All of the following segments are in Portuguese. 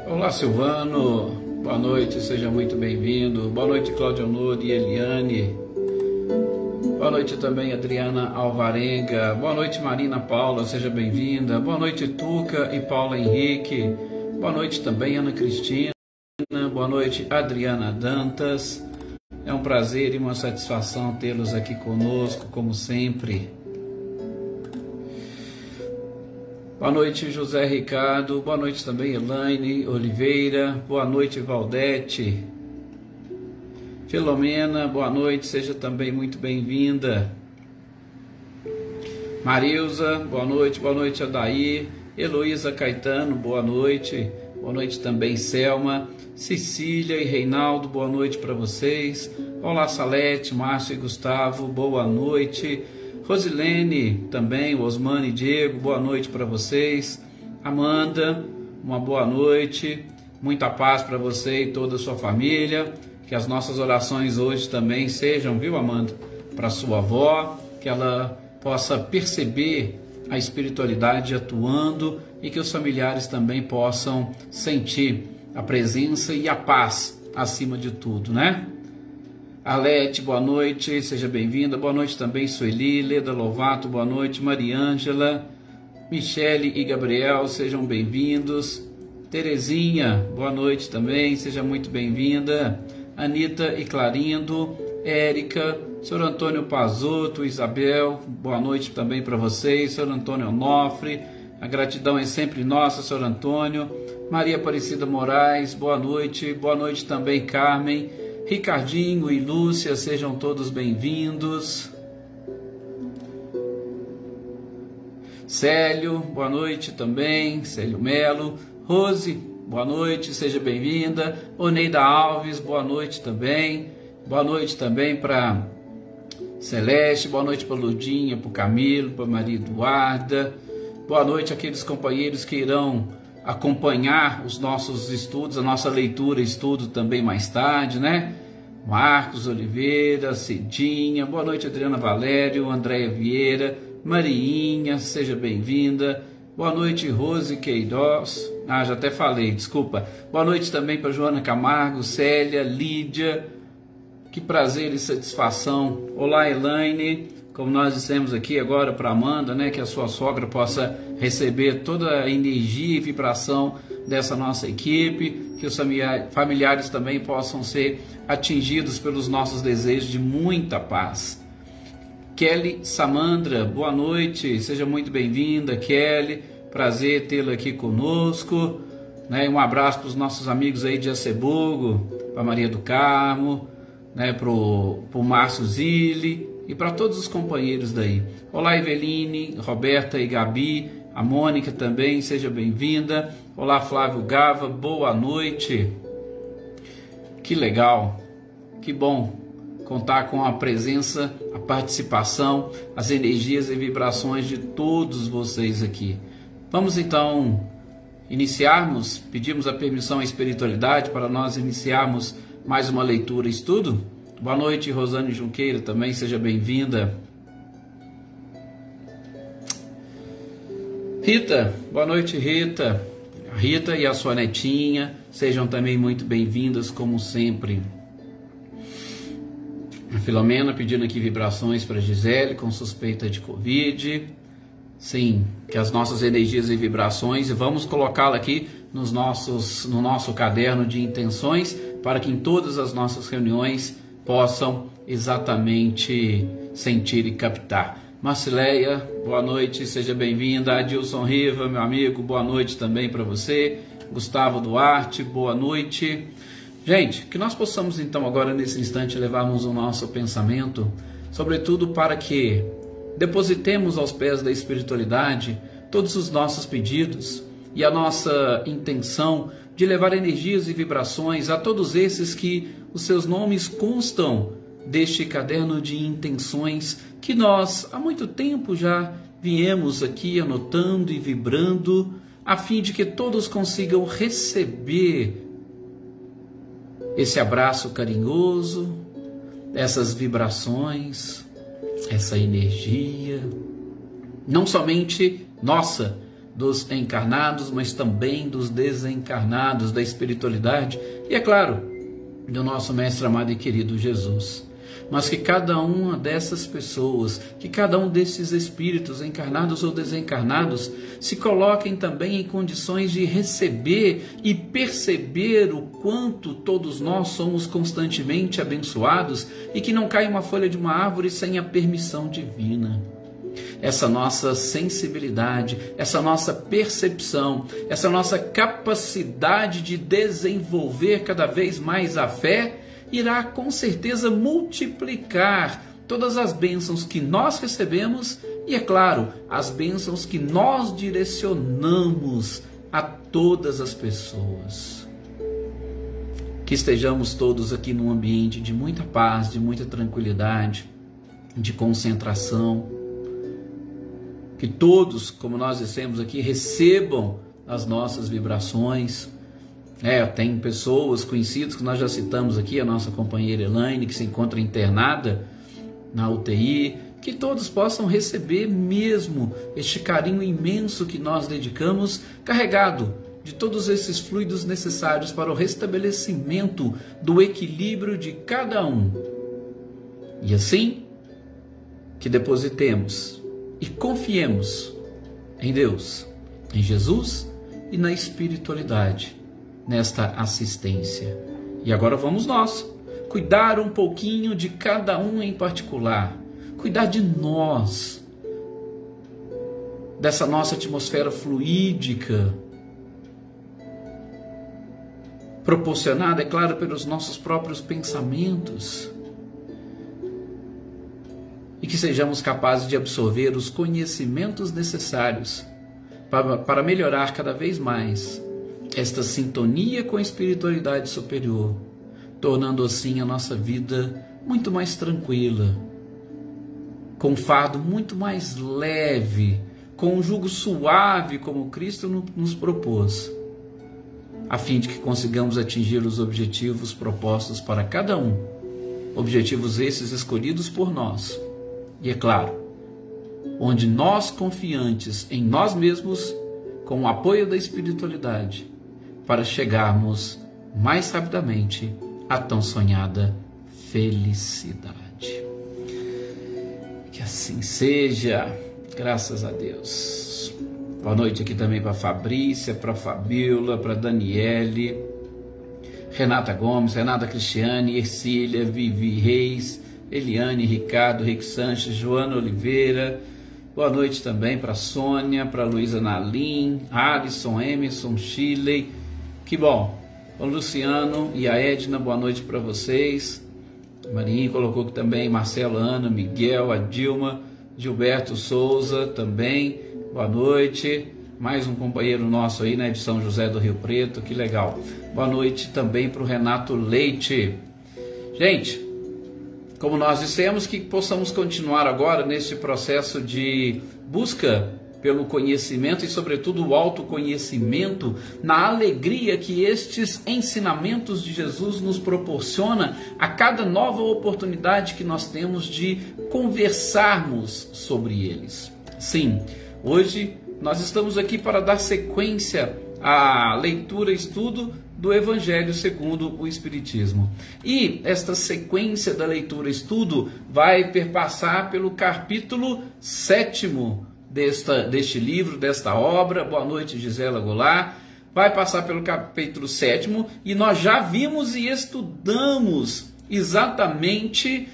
Olá, Silvano, boa noite, seja muito bem-vindo. Boa noite, Cláudia Honor e Eliane. Boa noite também, Adriana Alvarenga. Boa noite, Marina Paula, seja bem-vinda. Boa noite, Tuca e Paula Henrique. Boa noite também, Ana Cristina. Boa noite, Adriana Dantas. É um prazer e uma satisfação tê-los aqui conosco, como sempre. Boa noite, José Ricardo. Boa noite também, Elaine Oliveira. Boa noite, Valdete. Filomena, boa noite, seja também muito bem-vinda. Marilza, boa noite, Adair. Heloísa Caetano, boa noite também, Selma. Cecília e Reinaldo, boa noite para vocês. Olá, Salete, Márcio e Gustavo, boa noite. Rosilene também, Osmane e Diego, boa noite para vocês. Amanda, uma boa noite, muita paz para você e toda a sua família. Que as nossas orações hoje também sejam, viu, Amanda, para sua avó, que ela possa perceber a espiritualidade atuando e que os familiares também possam sentir a presença e a paz acima de tudo, né? Arlete, boa noite, seja bem-vinda. Boa noite também, Sueli, Leda Lovato, boa noite. Mariângela, Michele e Gabriel, sejam bem-vindos. Terezinha, boa noite também, seja muito bem-vinda. Anita e Clarindo, Érica, Sr. Antônio Pazotto, Isabel, boa noite também para vocês. Sr. Antônio Onofre, a gratidão é sempre nossa, Sr. Antônio. Maria Aparecida Moraes, boa noite também, Carmen. Ricardinho e Lúcia, sejam todos bem-vindos. Célio, boa noite também. Célio Melo. Rose, boa noite, seja bem-vinda. Oneida Alves, boa noite também. Boa noite também para Celeste, boa noite para Ludinha, para o Camilo, para Maria Eduarda. Boa noite àqueles companheiros que irão acompanhar os nossos estudos, a nossa leitura e estudo também mais tarde, né? Marcos Oliveira, Cidinha, boa noite, Adriana Valério, Andréia Vieira, Mariinha, seja bem-vinda. Boa noite, Rose Queiroz. Já até falei, desculpa. Boa noite também para Joana Camargo, Célia, Lídia. Que prazer e satisfação. Olá, Elaine. Como nós dissemos aqui agora para Amanda, né, que a sua sogra possa receber toda a energia e vibração dessa nossa equipe, que os familiares também possam ser atingidos pelos nossos desejos de muita paz. Kelly Samandra, boa noite, seja muito bem-vinda, Kelly, prazer tê-la aqui conosco, né, um abraço para os nossos amigos aí de Acebugo, para Maria do Carmo, né, para o Márcio Zilli, e para todos os companheiros daí. Olá, Eveline, Roberta e Gabi, a Mônica também, seja bem-vinda. Olá, Flávio Gava, boa noite. Que legal, que bom contar com a presença, a participação, as energias e vibrações de todos vocês aqui. Vamos então iniciarmos, pedimos a permissão à espiritualidade para nós iniciarmos mais uma leitura e estudo? Boa noite, Rosane Junqueira, também seja bem-vinda. Rita, boa noite, Rita. A Rita e a sua netinha, sejam também muito bem-vindas, como sempre. A Filomena pedindo aqui vibrações para Gisele, com suspeita de Covid. Sim, que as nossas energias e vibrações, e vamos colocá-la aqui no nosso caderno de intenções, para que em todas as nossas reuniões possam exatamente sentir e captar. Marcileia, boa noite, seja bem-vinda. Adilson Riva, meu amigo, boa noite também para você. Gustavo Duarte, boa noite. Gente, que nós possamos então agora nesse instante levarmos o nosso pensamento, sobretudo para que depositemos aos pés da espiritualidade todos os nossos pedidos e a nossa intenção de levar energias e vibrações a todos esses que os seus nomes constam deste caderno de intenções que nós há muito tempo já viemos aqui anotando e vibrando, a fim de que todos consigam receber esse abraço carinhoso, essas vibrações, essa energia, não somente nossa, dos encarnados, mas também dos desencarnados, da espiritualidade e, é claro, do nosso mestre amado e querido Jesus. Mas que cada uma dessas pessoas, que cada um desses espíritos, encarnados ou desencarnados, se coloquem também em condições de receber e perceber o quanto todos nós somos constantemente abençoados e que não cai uma folha de uma árvore sem a permissão divina. Essa nossa sensibilidade, essa nossa percepção, essa nossa capacidade de desenvolver cada vez mais a fé, irá com certeza multiplicar todas as bênçãos que nós recebemos e, é claro, as bênçãos que nós direcionamos a todas as pessoas. Que estejamos todos aqui num ambiente de muita paz, de muita tranquilidade, de concentração. Que todos, como nós dissemos aqui, recebam as nossas vibrações. Tem pessoas conhecidas que nós já citamos aqui, a nossa companheira Elaine, que se encontra internada na UTI, que todos possam receber mesmo este carinho imenso que nós dedicamos, carregado de todos esses fluidos necessários para o restabelecimento do equilíbrio de cada um. E assim, que depositemos e confiemos em Deus, em Jesus e na espiritualidade, nesta assistência. E agora vamos nós cuidar um pouquinho de cada um em particular, cuidar de nós, dessa nossa atmosfera fluídica, proporcionada, é claro, pelos nossos próprios pensamentos, e que sejamos capazes de absorver os conhecimentos necessários para melhorar cada vez mais esta sintonia com a espiritualidade superior, tornando assim a nossa vida muito mais tranquila, com um fardo muito mais leve, com um jugo suave como Cristo nos propôs, a fim de que consigamos atingir os objetivos propostos para cada um, objetivos esses escolhidos por nós, e é claro, onde nós, confiantes em nós mesmos, com o apoio da espiritualidade, para chegarmos mais rapidamente à tão sonhada felicidade. Que assim seja, graças a Deus. Boa noite aqui também para Fabrícia, para Fabiola, para Daniele, Renata Gomes, Renata Cristiane, Ercília, Vivi Reis, Eliane, Ricardo, Rick Sanches, Joana Oliveira. Boa noite também para Sônia, para Luísa Nalim, Alisson, Emerson, Shirley. Que bom. O Luciano e a Edna, boa noite para vocês. Marinho colocou aqui também, Marcelo, Ana, Miguel, a Dilma, Gilberto Souza também, boa noite. Mais um companheiro nosso aí, né, de São José do Rio Preto, que legal. Boa noite também para o Renato Leite. Gente, como nós dissemos, que possamos continuar agora nesse processo de busca pelo conhecimento e, sobretudo, o autoconhecimento, na alegria que estes ensinamentos de Jesus nos proporciona a cada nova oportunidade que nós temos de conversarmos sobre eles. Sim, hoje nós estamos aqui para dar sequência à leitura e estudo do Evangelho segundo o Espiritismo. E esta sequência da leitura e estudo vai perpassar pelo capítulo 7º deste livro, desta obra. Boa noite, Gisela Goulart. Vai passar pelo capítulo 7º e nós já vimos e estudamos exatamente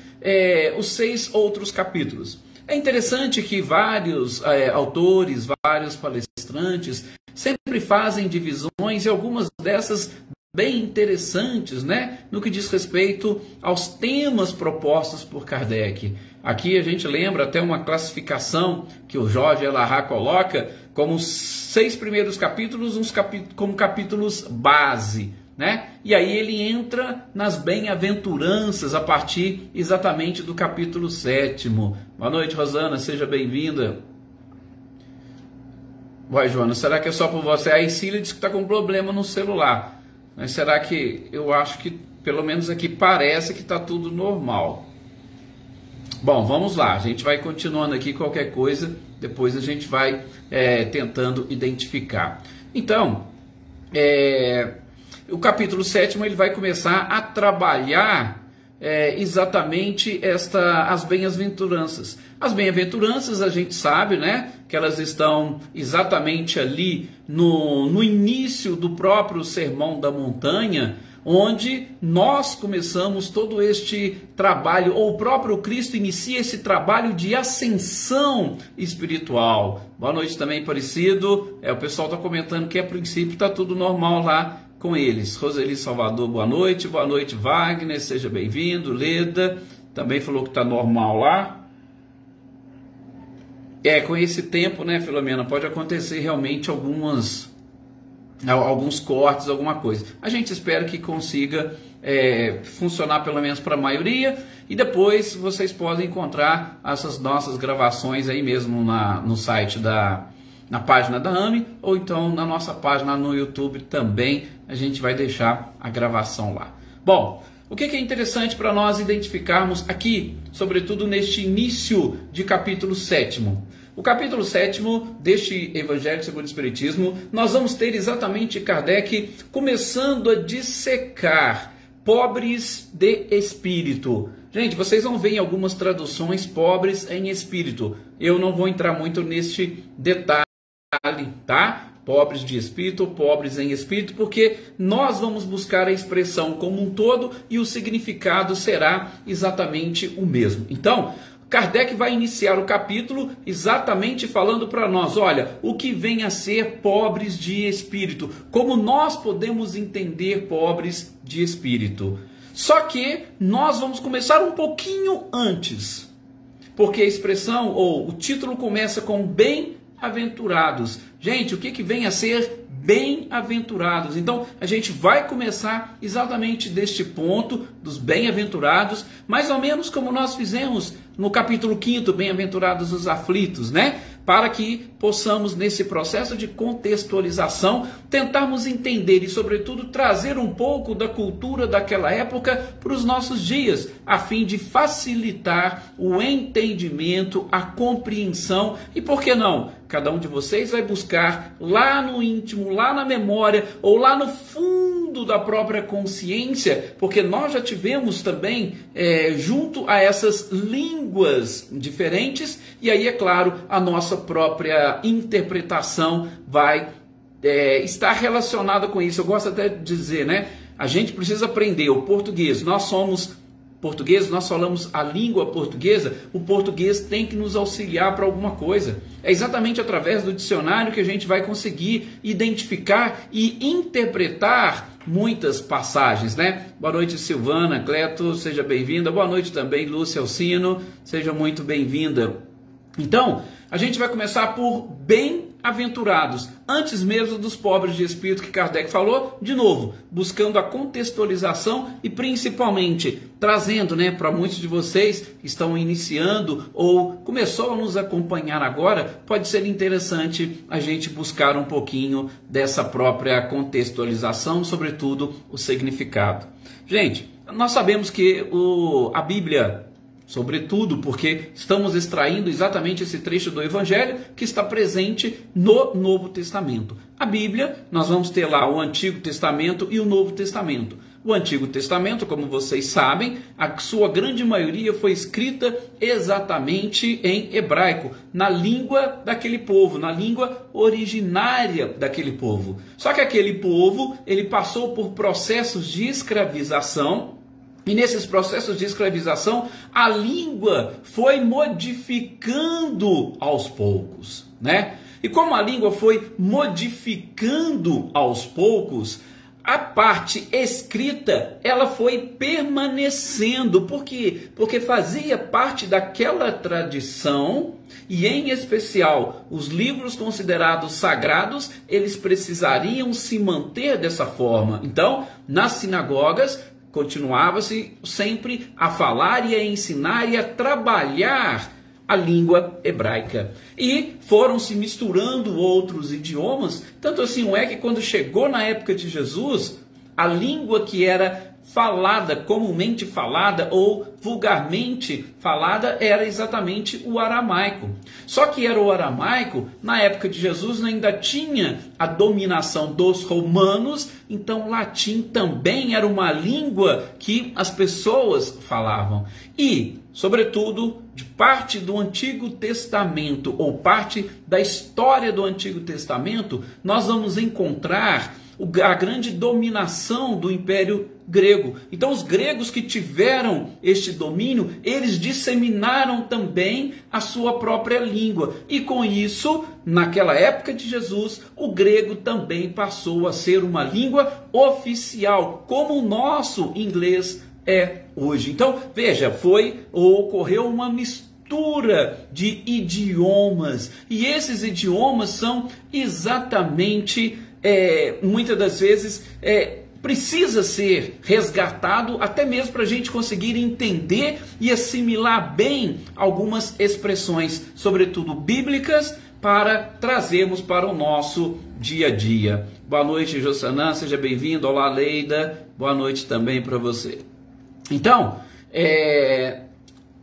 os 6 outros capítulos. É interessante que vários autores, vários palestrantes sempre fazem divisões, e algumas dessas bem interessantes, né, no que diz respeito aos temas propostos por Kardec. Aqui a gente lembra até uma classificação que o Jorge Elarrat coloca como os 6 primeiros capítulos, como capítulos base, né? E aí ele entra nas bem-aventuranças a partir exatamente do capítulo 7º. Boa noite, Rosana, seja bem-vinda. Uai, Joana, será que é só por você? A Ercília diz que está com problema no celular. Mas será que, eu acho que, pelo menos aqui, parece que está tudo normal. Bom, vamos lá, a gente vai continuando aqui, qualquer coisa, depois a gente vai tentando identificar. Então, o capítulo 7 ele vai começar a trabalhar exatamente as bem-aventuranças. As bem-aventuranças a gente sabe, né, que elas estão exatamente ali no início do próprio Sermão da Montanha, onde nós começamos todo este trabalho, ou o próprio Cristo inicia esse trabalho de ascensão espiritual. Boa noite também, Parecido. O pessoal está comentando que a princípio está tudo normal lá com eles. Roseli Salvador, boa noite, Wagner, seja bem-vindo. Leda também falou que está normal lá. Com esse tempo, né, Filomena, pode acontecer realmente alguns cortes, alguma coisa. A gente espera que consiga funcionar pelo menos para a maioria, e depois vocês podem encontrar essas nossas gravações aí mesmo no site na página da AME, ou então na nossa página no YouTube também, a gente vai deixar a gravação lá. Bom, o que é interessante para nós identificarmos aqui, sobretudo neste início de capítulo 7º? O capítulo 7º deste Evangelho segundo o Espiritismo, nós vamos ter exatamente Kardec começando a dissecar pobres de espírito. Gente, vocês vão ver em algumas traduções pobres em espírito. Eu não vou entrar muito neste detalhe, tá? Pobres de espírito, pobres em espírito, porque nós vamos buscar a expressão como um todo e o significado será exatamente o mesmo. Então, Kardec vai iniciar o capítulo exatamente falando para nós, olha, o que vem a ser pobres de espírito, como nós podemos entender pobres de espírito. Só que nós vamos começar um pouquinho antes, porque a expressão ou o título começa com bem-aventurados. Gente, o que vem a ser bem-aventurados? Então, a gente vai começar exatamente deste ponto dos bem-aventurados, mais ou menos como nós fizemos no capítulo 5º, bem-aventurados os aflitos, né? Para que possamos, nesse processo de contextualização, tentarmos entender e, sobretudo, trazer um pouco da cultura daquela época para os nossos dias, a fim de facilitar o entendimento, a compreensão e, por que não, cada um de vocês vai buscar lá no íntimo, lá na memória ou lá no fundo da própria consciência, porque nós já tivemos também junto a essas línguas diferentes, e aí, é claro, a nossa própria interpretação vai estar relacionada com isso. Eu gosto até de dizer, né? A gente precisa aprender o português. Nós somos portugueses, nós falamos a língua portuguesa, o português tem que nos auxiliar para alguma coisa. É exatamente através do dicionário que a gente vai conseguir identificar e interpretar muitas passagens, né? Boa noite, Silvana, Cleto, seja bem-vinda. Boa noite também, Lúcia Alcino, seja muito bem-vinda. Então, a gente vai começar por bem-aventurados, antes mesmo dos pobres de espírito que Kardec falou, de novo, buscando a contextualização e principalmente trazendo, né, para muitos de vocês que estão iniciando ou começou a nos acompanhar agora, pode ser interessante a gente buscar um pouquinho dessa própria contextualização, sobretudo o significado. Gente, nós sabemos que a Bíblia, sobretudo porque estamos extraindo exatamente esse trecho do Evangelho que está presente no Novo Testamento. A Bíblia, nós vamos ter lá o Antigo Testamento e o Novo Testamento. O Antigo Testamento, como vocês sabem, a sua grande maioria foi escrita exatamente em hebraico, na língua daquele povo, na língua originária daquele povo. Só que aquele povo, ele passou por processos de escravização, e nesses processos de escravização, a língua foi modificando aos poucos, né? E como a língua foi modificando aos poucos, a parte escrita, ela foi permanecendo. Por quê? Porque fazia parte daquela tradição, e em especial os livros considerados sagrados, eles precisariam se manter dessa forma. Então, nas sinagogas, continuava-se sempre a falar e a ensinar e a trabalhar a língua hebraica. E foram se misturando outros idiomas, tanto assim é que quando chegou na época de Jesus, a língua que era falada, comumente falada ou vulgarmente falada, era exatamente o aramaico. Só que era o aramaico, na época de Jesus ainda tinha a dominação dos romanos, então o latim também era uma língua que as pessoas falavam. E, sobretudo, de parte do Antigo Testamento, ou parte da história do Antigo Testamento, nós vamos encontrar a grande dominação do Império Grego. Então os gregos que tiveram este domínio, eles disseminaram também a sua própria língua. E com isso, naquela época de Jesus, o grego também passou a ser uma língua oficial, como o nosso inglês é hoje. Então, veja, ocorreu uma mistura de idiomas. E esses idiomas são exatamente muitas das vezes precisa ser resgatado, até mesmo para a gente conseguir entender e assimilar bem algumas expressões, sobretudo bíblicas, para trazermos para o nosso dia a dia. Boa noite, Jossanã, seja bem-vindo. Olá, Leida, boa noite também para você. Então,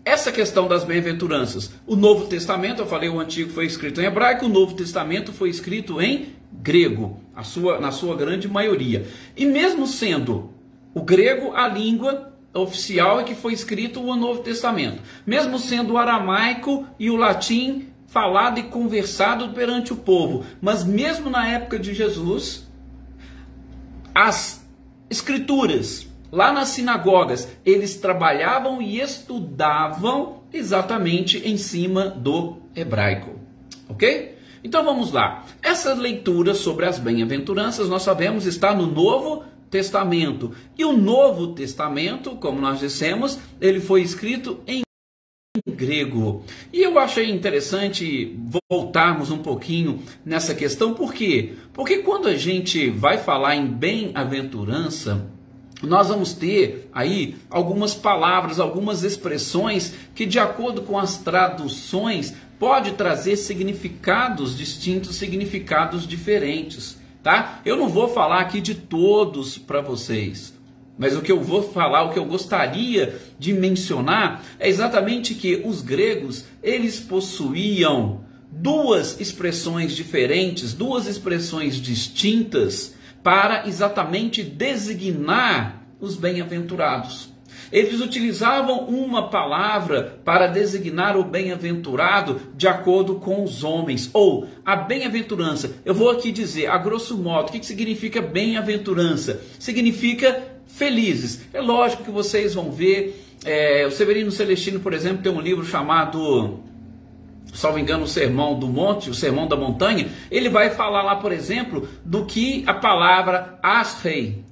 essa questão das bem-aventuranças, o Novo Testamento, eu falei, o Antigo foi escrito em hebraico, o Novo Testamento foi escrito em grego, na sua grande maioria. E mesmo sendo o grego a língua oficial em que foi escrito o Novo Testamento, mesmo sendo o aramaico e o latim falado e conversado perante o povo, mas mesmo na época de Jesus, as escrituras, lá nas sinagogas, eles trabalhavam e estudavam exatamente em cima do hebraico, ok? Então vamos lá. Essa leitura sobre as bem-aventuranças, nós sabemos, está no Novo Testamento. E o Novo Testamento, como nós dissemos, ele foi escrito em grego. E eu achei interessante voltarmos um pouquinho nessa questão. Por quê? Porque quando a gente vai falar em bem-aventurança, nós vamos ter aí algumas palavras, algumas expressões que, de acordo com as traduções, pode trazer significados distintos, significados diferentes, tá? Eu não vou falar aqui de todos para vocês, mas o que eu vou falar, o que eu gostaria de mencionar é exatamente que os gregos, eles possuíam duas expressões diferentes, duas expressões distintas para exatamente designar os bem-aventurados. Eles utilizavam uma palavra para designar o bem-aventurado de acordo com os homens, ou a bem-aventurança. Eu vou aqui dizer, a grosso modo, o que significa bem-aventurança? Significa felizes. É lógico que vocês vão ver, o Severino Celestino, por exemplo, tem um livro chamado, salvo engano, o Sermão do Monte, o Sermão da Montanha. Ele vai falar lá, por exemplo, do que a palavra asrei,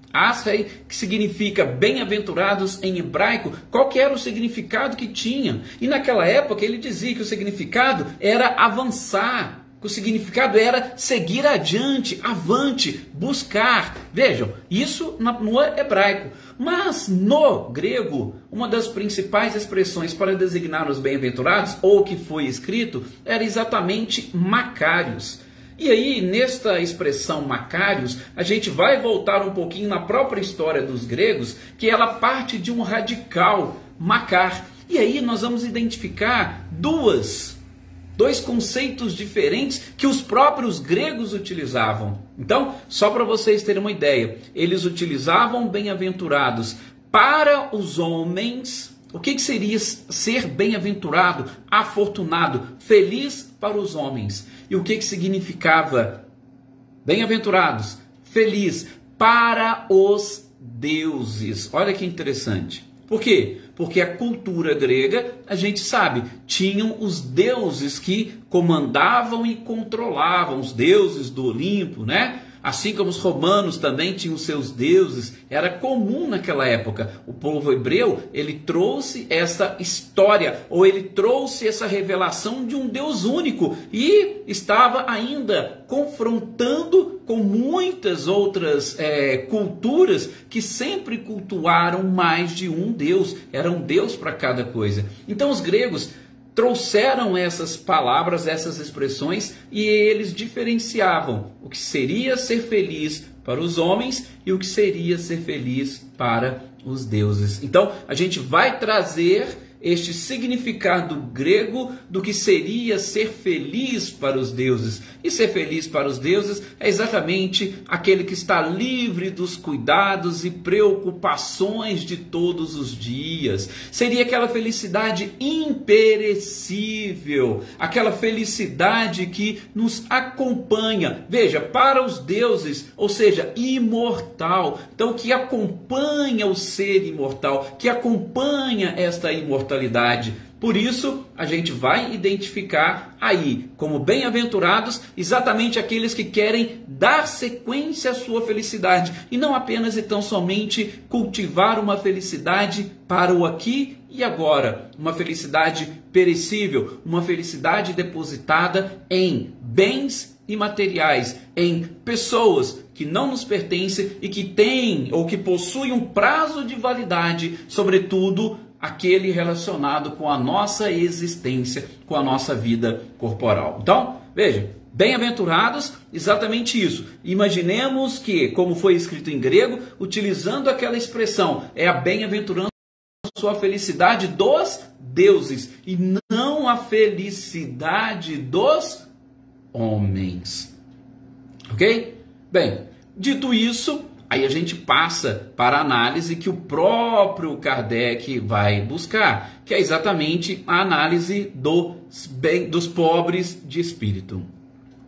que significa bem-aventurados em hebraico, qual que era o significado que tinha. E naquela época ele dizia que o significado era avançar, que o significado era seguir adiante, avante, buscar. Vejam, isso no hebraico. Mas no grego, uma das principais expressões para designar os bem-aventurados, ou que foi escrito, era exatamente Macários. E aí, nesta expressão Macários, a gente vai voltar um pouquinho na própria história dos gregos, que ela parte de um radical, Macar. E aí nós vamos identificar dois conceitos diferentes que os próprios gregos utilizavam. Então, só para vocês terem uma ideia, eles utilizavam bem-aventurados para os homens. O que seria ser bem-aventurado, afortunado, feliz para os homens? E o que significava bem-aventurados, feliz para os deuses? Olha que interessante. Por quê? Porque a cultura grega, a gente sabe, tinham os deuses que comandavam e controlavam, os deuses do Olimpo, né? Assim como os romanos também tinham seus deuses, era comum naquela época. O povo hebreu, ele trouxe essa história, ou ele trouxe essa revelação de um Deus único, e estava ainda confrontando com muitas outras culturas que sempre cultuaram mais de um Deus. Era um Deus para cada coisa. Então os gregos trouxeram essas palavras, essas expressões, e eles diferenciavam o que seria ser feliz para os homens e o que seria ser feliz para os deuses. Então, a gente vai trazer este significado grego do que seria ser feliz para os deuses. E ser feliz para os deuses é exatamente aquele que está livre dos cuidados e preocupações de todos os dias. Seria aquela felicidade imperecível, aquela felicidade que nos acompanha. Veja, para os deuses, ou seja, imortal. Então, que acompanha o ser imortal, que acompanha esta imortalidade. Por isso, a gente vai identificar aí como bem-aventurados exatamente aqueles que querem dar sequência à sua felicidade e não apenas e tão somente cultivar uma felicidade para o aqui e agora, uma felicidade perecível, uma felicidade depositada em bens imateriais, em pessoas que não nos pertencem e que têm ou que possuem um prazo de validade, sobretudo aquele relacionado com a nossa existência, com a nossa vida corporal. Então, veja, bem-aventurados, exatamente isso. Imaginemos que, como foi escrito em grego, utilizando aquela expressão, é a bem-aventurança, a felicidade dos deuses e não a felicidade dos homens. Ok? Bem, dito isso, aí a gente passa para a análise que o próprio Kardec vai buscar, que é exatamente a análise dos pobres de espírito.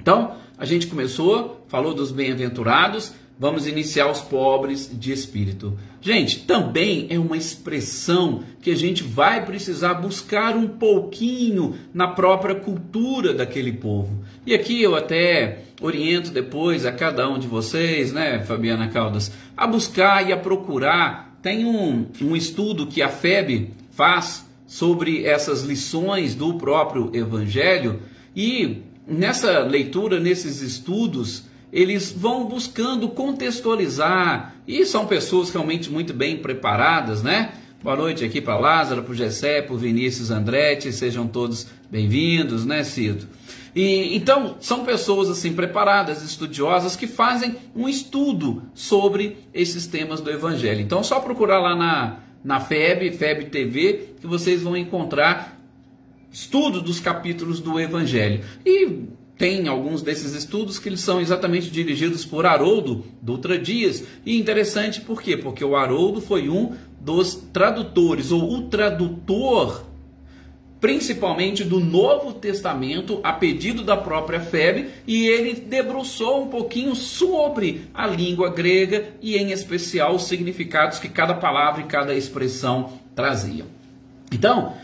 Então, a gente começou, falou dos bem-aventurados, vamos iniciar os pobres de espírito. Gente, também é uma expressão que a gente vai precisar buscar um pouquinho na própria cultura daquele povo. E aqui eu até oriento depois a cada um de vocês, né, Fabiana Caldas, a buscar e a procurar. Tem um estudo que a FEB faz sobre essas lições do próprio Evangelho e nessa leitura, nesses estudos, eles vão buscando contextualizar e são pessoas realmente muito bem preparadas, né? Boa noite aqui para Lázaro, para o Gessé, para o Vinícius Andretti, sejam todos bem-vindos, né, Cito? E então são pessoas assim preparadas, estudiosas que fazem um estudo sobre esses temas do Evangelho. Então é só procurar lá na FEB TV que vocês vão encontrar estudos dos capítulos do Evangelho. E tem alguns desses estudos que eles são exatamente dirigidos por Haroldo Dutra Dias. E interessante por quê? Porque o Haroldo foi um dos tradutores, ou o tradutor, principalmente do Novo Testamento, a pedido da própria FEB, e ele debruçou um pouquinho sobre a língua grega e, em especial, os significados que cada palavra e cada expressão traziam. Então,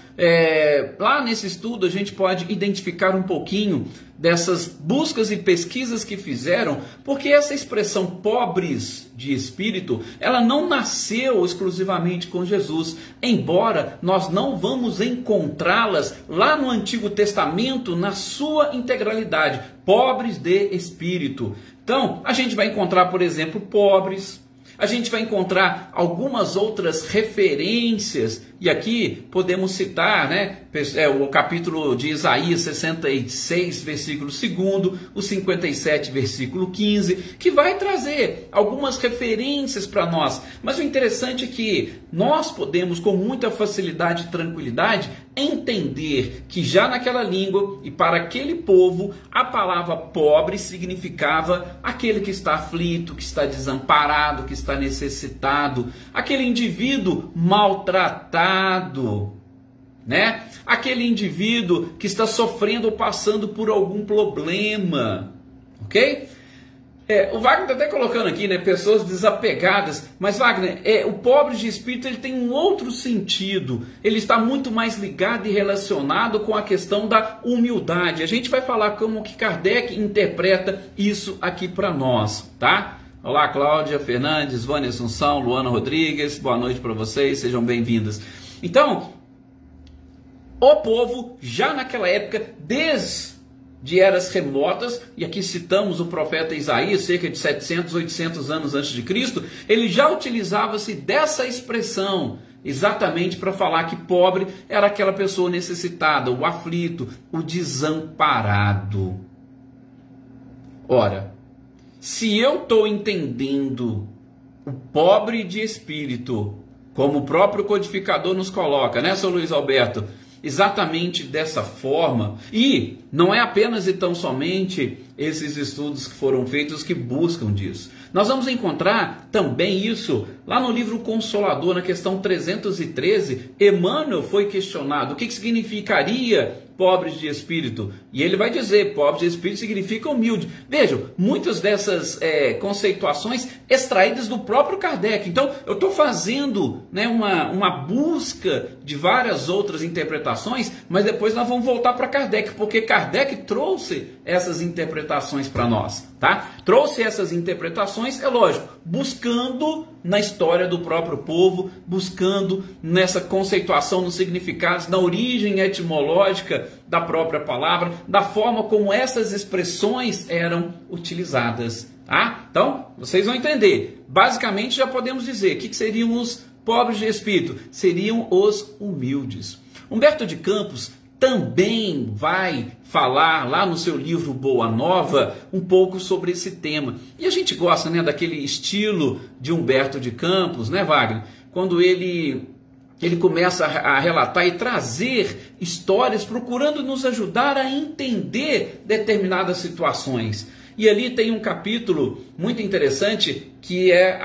lá nesse estudo a gente pode identificar um pouquinho dessas buscas e pesquisas que fizeram, porque essa expressão pobres de espírito, ela não nasceu exclusivamente com Jesus, embora nós não vamos encontrá-las lá no Antigo Testamento na sua integralidade, pobres de espírito. Então, a gente vai encontrar, por exemplo, pobres, a gente vai encontrar algumas outras referências, e aqui podemos citar, né, o capítulo de Isaías 66, versículo 2, o 57, versículo 15, que vai trazer algumas referências para nós. Mas o interessante é que nós podemos, com muita facilidade e tranquilidade, entender que já naquela língua e para aquele povo, a palavra pobre significava aquele que está aflito, que está desamparado, que está necessitado, aquele indivíduo maltratado, né? Aquele indivíduo que está sofrendo ou passando por algum problema, ok? O Wagner está até colocando aqui, né, pessoas desapegadas, mas Wagner, o pobre de espírito ele tem um outro sentido, ele está muito mais ligado e relacionado com a questão da humildade. A gente vai falar como que Kardec interpreta isso aqui para nós, tá? Olá, Cláudia Fernandes, Vânia Assunção, Luana Rodrigues, boa noite para vocês, sejam bem-vindas. Então, o povo, já naquela época, desde eras remotas, e aqui citamos o profeta Isaías, cerca de 700, 800 anos antes de Cristo, ele já utilizava-se dessa expressão, exatamente para falar que pobre era aquela pessoa necessitada, o aflito, o desamparado. Ora, se eu estou entendendo o pobre de espírito, como o próprio codificador nos coloca, né, Sr. Luiz Alberto? Exatamente dessa forma, e não é apenas e tão somente esses estudos que foram feitos que buscam disso. Nós vamos encontrar também isso lá no livro Consolador, na questão 313. Emmanuel foi questionado o que significaria pobres de espírito, e ele vai dizer, pobres de espírito significa humilde. Vejam, muitas dessas conceituações extraídas do próprio Kardec. Então, eu estou fazendo, né, uma busca de várias outras interpretações, mas depois nós vamos voltar para Kardec, porque Kardec trouxe essas interpretações para nós, tá? Trouxe essas interpretações, é lógico, buscando na história do próprio povo, buscando nessa conceituação, nos significados, na origem etimológica da própria palavra, da forma como essas expressões eram utilizadas. Tá? Então, vocês vão entender. Basicamente, já podemos dizer que seriam os pobres de espírito, seriam os humildes. Humberto de Campos também vai falar lá no seu livro Boa Nova um pouco sobre esse tema. E a gente gosta, né, daquele estilo de Humberto de Campos, né, Wagner? Quando ele começa a relatar e trazer histórias procurando nos ajudar a entender determinadas situações. E ali tem um capítulo muito interessante, que é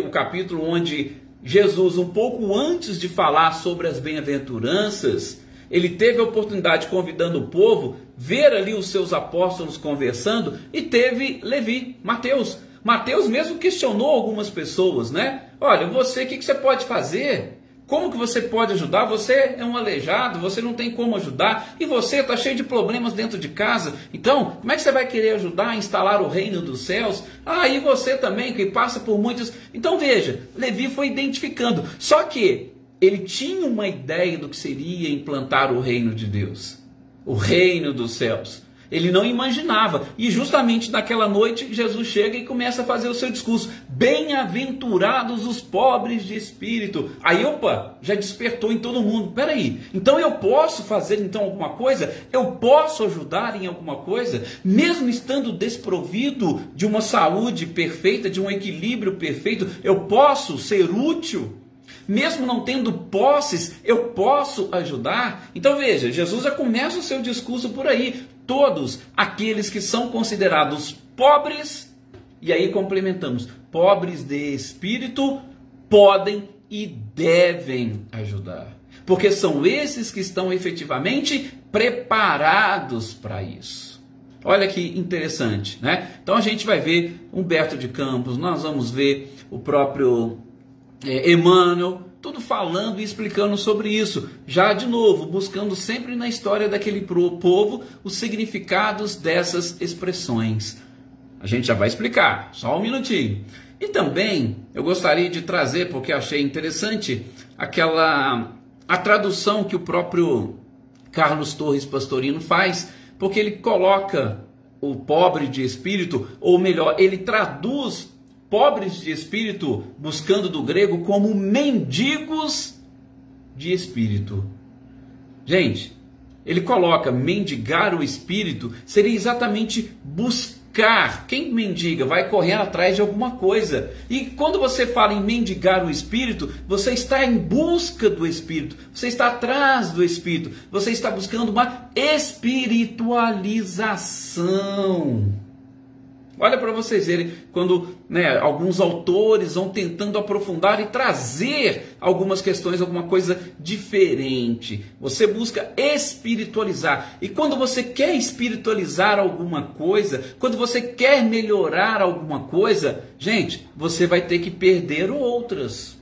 o capítulo onde Jesus, um pouco antes de falar sobre as bem-aventuranças, ele teve a oportunidade, convidando o povo, ver ali os seus apóstolos conversando, e teve Levi, Mateus. Mateus mesmo questionou algumas pessoas, né? Olha, você, o que você pode fazer? Como que você pode ajudar? Você é um aleijado, você não tem como ajudar, e você está cheio de problemas dentro de casa. Então, como é que você vai querer ajudar a instalar o reino dos céus? Ah, e você também, que passa por muitos... Então veja, Levi foi identificando. Só que ele tinha uma ideia do que seria implantar o reino de Deus, o reino dos céus. Ele não imaginava. E justamente naquela noite, Jesus chega e começa a fazer o seu discurso. Bem-aventurados os pobres de espírito. Aí, opa, já despertou em todo mundo. Peraí, então eu posso fazer então alguma coisa? Eu posso ajudar em alguma coisa? Mesmo estando desprovido de uma saúde perfeita, de um equilíbrio perfeito, eu posso ser útil? Mesmo não tendo posses, eu posso ajudar? Então veja, Jesus já começa o seu discurso por aí. Todos aqueles que são considerados pobres, e aí complementamos, pobres de espírito, podem e devem ajudar. Porque são esses que estão efetivamente preparados para isso. Olha que interessante, né? Então a gente vai ver Humberto de Campos, nós vamos ver o próprio Emmanuel, tudo falando e explicando sobre isso. Já de novo, buscando sempre na história daquele povo os significados dessas expressões. A gente já vai explicar, só um minutinho. E também eu gostaria de trazer, porque achei interessante, a tradução que o próprio Carlos Torres Pastorino faz, porque ele coloca o pobre de espírito, ou melhor, ele traduz pobres de espírito, buscando do grego, como mendigos de espírito. Gente, ele coloca mendigar o espírito, seria exatamente buscar. Quem mendiga vai correr atrás de alguma coisa. E quando você fala em mendigar o espírito, você está em busca do espírito, você está atrás do espírito, você está buscando uma espiritualização. Olha para vocês verem, quando alguns autores vão tentando aprofundar e trazer algumas questões, alguma coisa diferente. Você busca espiritualizar. E quando você quer espiritualizar alguma coisa, quando você quer melhorar alguma coisa, gente, você vai ter que perder outras.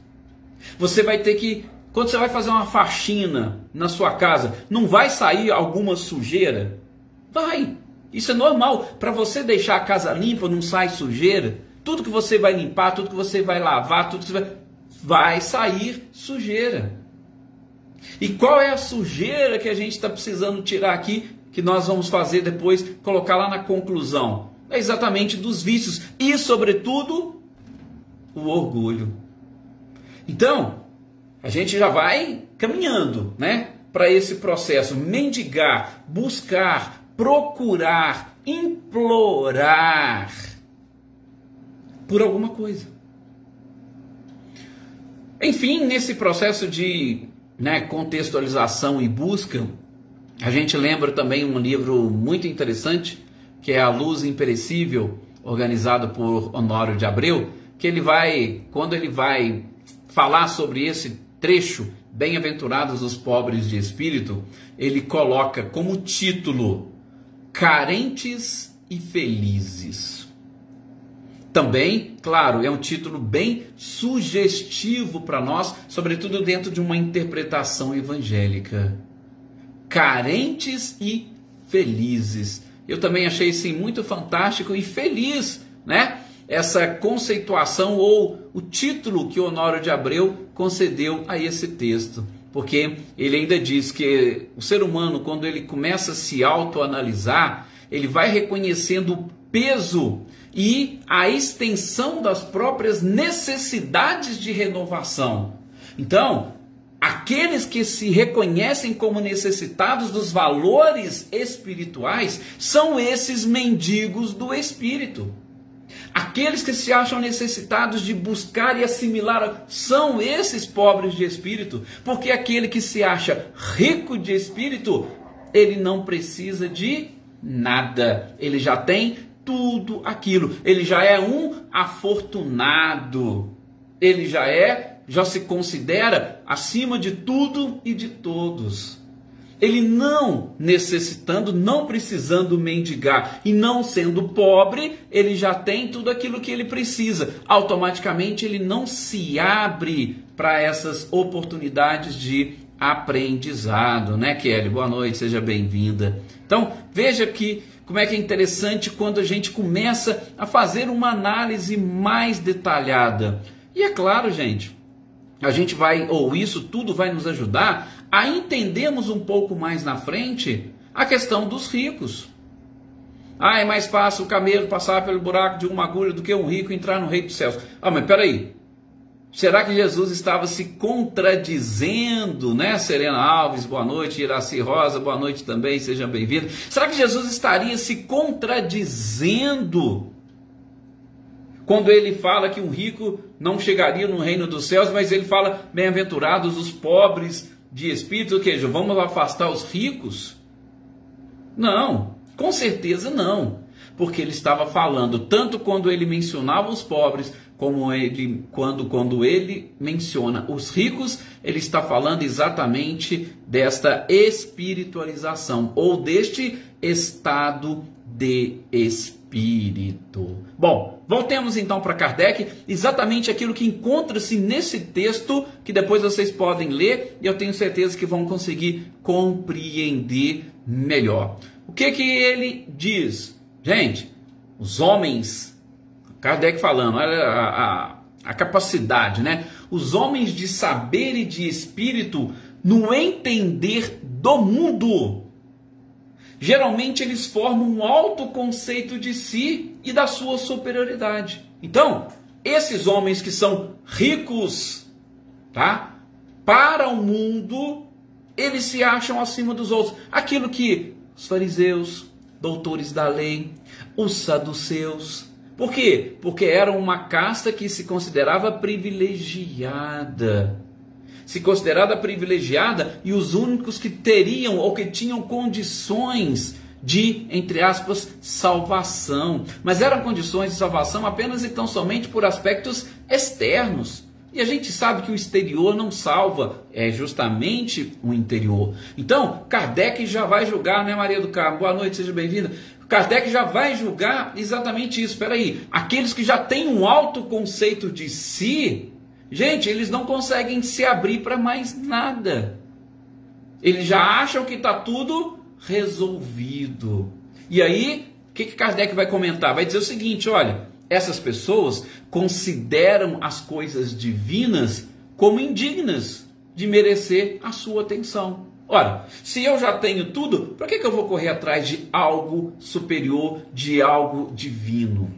Você vai ter que... Quando você vai fazer uma faxina na sua casa, não vai sair alguma sujeira? Vai! Isso é normal. Para você deixar a casa limpa, não sai sujeira. Tudo que você vai limpar, tudo que você vai lavar, tudo que você vai sair sujeira. E qual é a sujeira que a gente está precisando tirar aqui, que nós vamos fazer depois, colocar lá na conclusão? É exatamente dos vícios e, sobretudo, o orgulho. Então, a gente já vai caminhando, né, para esse processo. Mendigar, buscar, procurar, implorar. por alguma coisa. Enfim, nesse processo de contextualização e busca, a gente lembra também um livro muito interessante, que é A Luz Imperecível, organizado por Honório de Abreu, que quando ele vai falar sobre esse trecho, Bem-aventurados os pobres de espírito, ele coloca como título Carentes e Felizes. Também, claro, é um título bem sugestivo para nós, sobretudo dentro de uma interpretação evangélica. Carentes e felizes. Eu também achei isso muito fantástico e feliz, né? Essa conceituação ou o título que Honório de Abreu concedeu a esse texto. Porque ele ainda diz que o ser humano, quando ele começa a se autoanalisar, ele vai reconhecendo o peso e a extensão das próprias necessidades de renovação. Então, aqueles que se reconhecem como necessitados dos valores espirituais são esses mendigos do espírito. Aqueles que se acham necessitados de buscar e assimilar são esses pobres de espírito, porque aquele que se acha rico de espírito, ele não precisa de nada, ele já tem tudo aquilo, ele já é um afortunado, ele já se considera acima de tudo e de todos. Ele não necessitando, não precisando mendigar e não sendo pobre, ele já tem tudo aquilo que ele precisa. Automaticamente ele não se abre para essas oportunidades de aprendizado, né, Kelly? Boa noite, seja bem-vinda. Então, veja aqui como é que é interessante quando a gente começa a fazer uma análise mais detalhada. E é claro, gente, a gente isso tudo vai nos ajudar a entendermos um pouco mais na frente a questão dos ricos. É mais fácil o camelo passar pelo buraco de uma agulha do que um rico entrar no reino dos céus. Mas peraí, será que Jesus estava se contradizendo, né? Serena Alves, boa noite. Iraci Rosa, boa noite também, seja bem-vindo. Será que Jesus estaria se contradizendo quando ele fala que um rico não chegaria no reino dos céus, mas ele fala, bem-aventurados os pobres de espírito, ou seja, vamos afastar os ricos? Não, com certeza não, porque ele estava falando, tanto quando ele mencionava os pobres, como quando ele menciona os ricos, ele está falando exatamente desta espiritualização, ou deste estado de espírito. Bom, voltemos então para Kardec, exatamente aquilo que encontra-se nesse texto, que depois vocês podem ler, e eu tenho certeza que vão conseguir compreender melhor. O que ele diz? Gente, os homens, Kardec falando, olha a capacidade, né? Os homens de saber e de espírito no entender do mundo, geralmente eles formam um alto conceito de si e da sua superioridade. Então, esses homens que são ricos, tá? Para o mundo, eles se acham acima dos outros. Aquilo que os fariseus, doutores da lei, os saduceus. Por quê? Porque eram uma casta que se considerava privilegiada. E os únicos que teriam ou que tinham condições de, entre aspas, salvação. Mas eram condições de salvação apenas e tão somente por aspectos externos. E a gente sabe que o exterior não salva, é justamente o interior. Então, Kardec já vai julgar, né, Maria do Carmo? Boa noite, seja bem-vinda. Kardec já vai julgar exatamente isso. Espera aí, aqueles que já têm um alto conceito de si, gente, eles não conseguem se abrir para mais nada. Eles já acham que está tudo resolvido. E aí, o que Kardec vai comentar? Vai dizer o seguinte, olha, essas pessoas consideram as coisas divinas como indignas de merecer a sua atenção. Ora, se eu já tenho tudo, para que eu vou correr atrás de algo superior, de algo divino?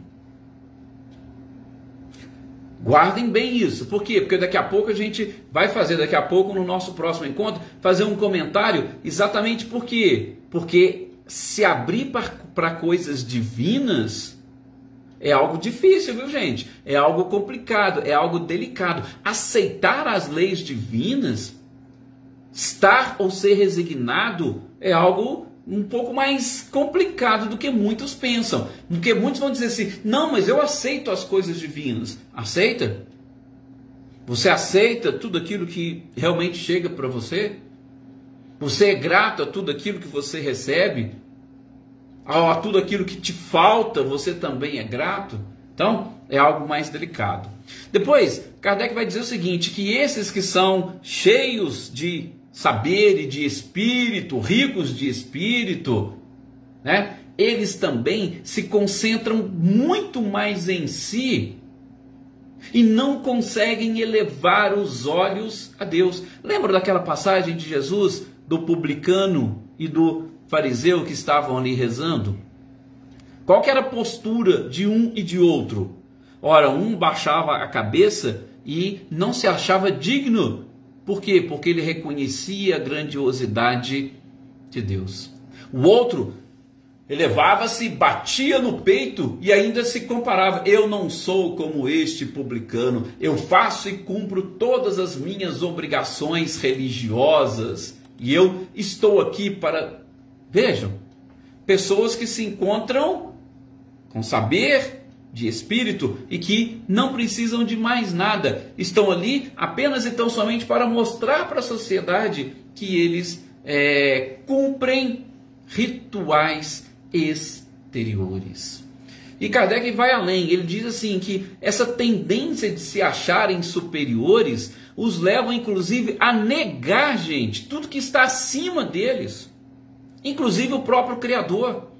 Guardem bem isso. Por quê? Porque daqui a pouco a gente vai fazer, no nosso próximo encontro, fazer um comentário exatamente por quê? Porque se abrir para coisas divinas É algo difícil, viu, gente? É algo complicado, é algo delicado. Aceitar as leis divinas, estar ou ser resignado, é algo um pouco mais complicado do que muitos pensam. Porque muitos vão dizer assim, não, mas eu aceito as coisas divinas. Aceita? Você aceita tudo aquilo que realmente chega para você? Você é grato a tudo aquilo que você recebe? A tudo aquilo que te falta, você também é grato? Então, é algo mais delicado. Depois, Kardec vai dizer o seguinte, que esses que são cheios de saber e de espírito, ricos de espírito, né, eles também se concentram muito mais em si e não conseguem elevar os olhos a Deus. Lembra daquela passagem de Jesus, do publicano e do fariseu que estavam ali rezando? Qual que era a postura de um e de outro? Ora, um baixava a cabeça e não se achava digno. Por quê? Porque ele reconhecia a grandiosidade de Deus. O outro elevava-se, batia no peito e ainda se comparava. Eu não sou como este publicano. Eu faço e cumpro todas as minhas obrigações religiosas. E eu estou aqui para... Vejam, pessoas que se encontram com saber de espírito e que não precisam de mais nada. Estão ali apenas e tão somente para mostrar para a sociedade que eles cumprem rituais exteriores. E Kardec vai além, ele diz assim que essa tendência de se acharem superiores os leva inclusive a negar, gente, tudo que está acima deles, inclusive o próprio Criador.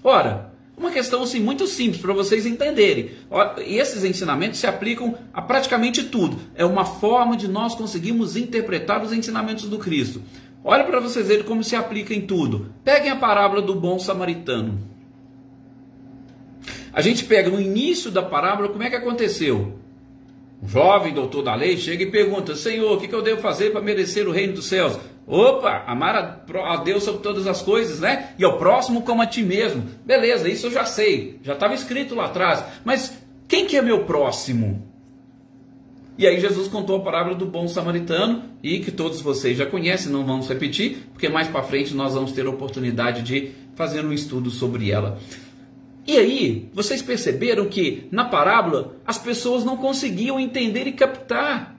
Ora, uma questão assim muito simples para vocês entenderem. Esses ensinamentos se aplicam a praticamente tudo. É uma forma de nós conseguirmos interpretar os ensinamentos do Cristo. Olha para vocês verem como se aplica em tudo. Peguem a parábola do bom samaritano. A gente pega no início da parábola, como é que aconteceu? Um jovem doutor da lei chega e pergunta, Senhor, o que eu devo fazer para merecer o reino dos céus? Opa, amar a Deus sobre todas as coisas, né? E ao próximo como a ti mesmo. Beleza, isso eu já sei, já estava escrito lá atrás. Mas quem que é meu próximo? E aí Jesus contou a parábola do bom samaritano, e que todos vocês já conhecem, não vamos repetir, porque mais para frente nós vamos ter a oportunidade de fazer um estudo sobre ela. E aí, vocês perceberam que na parábola as pessoas não conseguiam entender e captar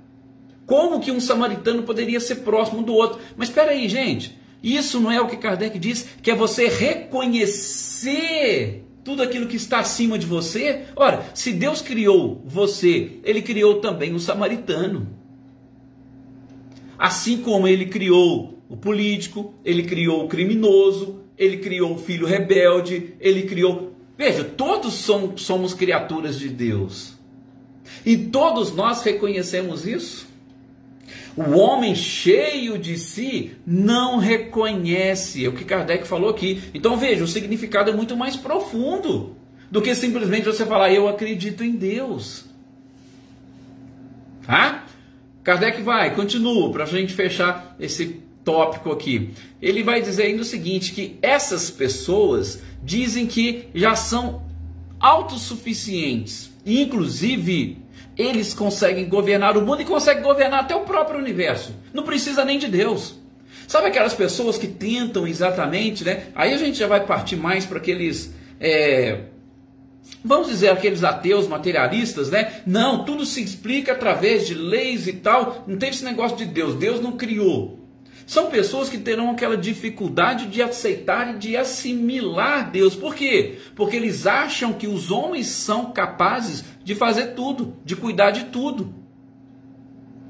como que um samaritano poderia ser próximo do outro. Mas espera aí, gente, isso não é o que Kardec diz, que é você reconhecer tudo aquilo que está acima de você? Ora, se Deus criou você, Ele criou também o samaritano. Assim como Ele criou o político, Ele criou o criminoso, Ele criou o filho rebelde, Ele criou... Veja, todos somos criaturas de Deus. E todos nós reconhecemos isso. O homem cheio de si não reconhece. É o que Kardec falou aqui. Então veja, o significado é muito mais profundo do que simplesmente você falar, eu acredito em Deus. Tá? Kardec continua, para a gente fechar esse tópico aqui. Ele vai dizer ainda o seguinte, que essas pessoas dizem que já são autossuficientes. E, inclusive, eles conseguem governar o mundo e conseguem governar até o próprio universo. Não precisa nem de Deus. Sabe aquelas pessoas que tentam exatamente, né? Aí a gente já vai partir mais para aqueles... vamos dizer, aqueles ateus materialistas, né? Não, tudo se explica através de leis e tal. Não tem esse negócio de Deus. Deus não criou. São pessoas que terão aquela dificuldade de aceitar e de assimilar Deus. Por quê? Porque eles acham que os homens são capazes de fazer tudo, de cuidar de tudo.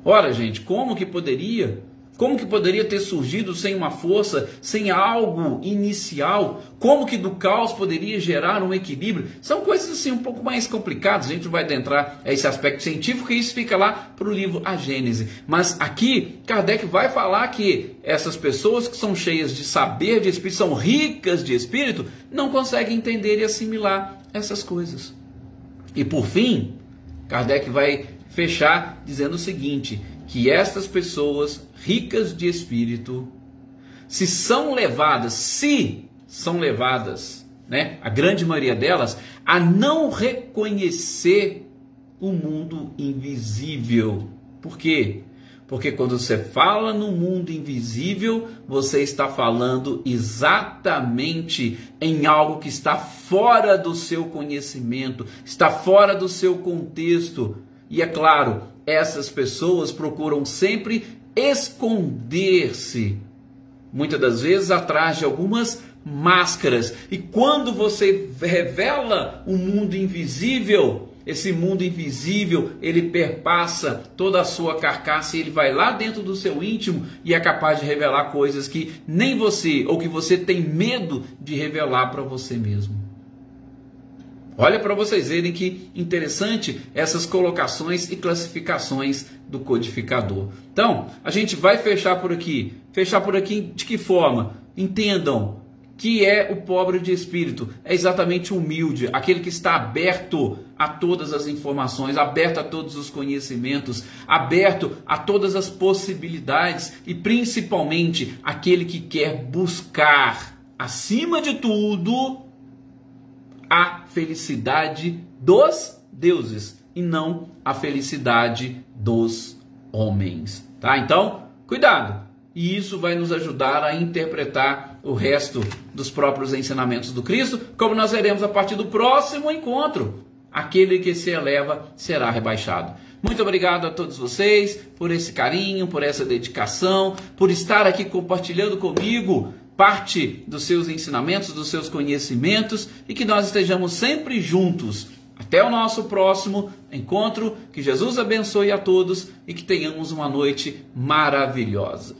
Ora, gente, como que poderia ter surgido sem uma força, sem algo inicial? Como que do caos poderia gerar um equilíbrio? São coisas assim um pouco mais complicadas, a gente não vai adentrar a esse aspecto científico, e isso fica lá para o livro A Gênese. Mas aqui, Kardec vai falar que essas pessoas que são cheias de saber de espírito, são ricas de espírito, não conseguem entender e assimilar essas coisas. E por fim, Kardec vai fechar dizendo o seguinte, que estas pessoas ricas de espírito, se são levadas né, a grande maioria delas, a não reconhecer o mundo invisível. Por quê? Porque quando você fala no mundo invisível, você está falando exatamente em algo que está fora do seu conhecimento, está fora do seu contexto. E é claro, essas pessoas procuram sempre esconder-se, muitas das vezes atrás de algumas máscaras. E quando você revela o mundo invisível, esse mundo invisível, ele perpassa toda a sua carcaça e ele vai lá dentro do seu íntimo e é capaz de revelar coisas que nem você, ou que você tem medo de revelar para você mesmo. Olha para vocês verem que interessante essas colocações e classificações do codificador. Então, a gente vai fechar por aqui. Fechar por aqui de que forma? Entendam que é o pobre de espírito, é exatamente o humilde, aquele que está aberto a todas as informações, aberto a todos os conhecimentos, aberto a todas as possibilidades e principalmente aquele que quer buscar, acima de tudo, a felicidade dos deuses e não a felicidade dos homens, tá? Então, cuidado! E isso vai nos ajudar a interpretar o resto dos próprios ensinamentos do Cristo, como nós veremos a partir do próximo encontro. Aquele que se eleva será rebaixado. Muito obrigado a todos vocês por esse carinho, por essa dedicação, por estar aqui compartilhando comigo parte dos seus ensinamentos, dos seus conhecimentos, e que nós estejamos sempre juntos. Até o nosso próximo encontro. Que Jesus abençoe a todos e que tenhamos uma noite maravilhosa.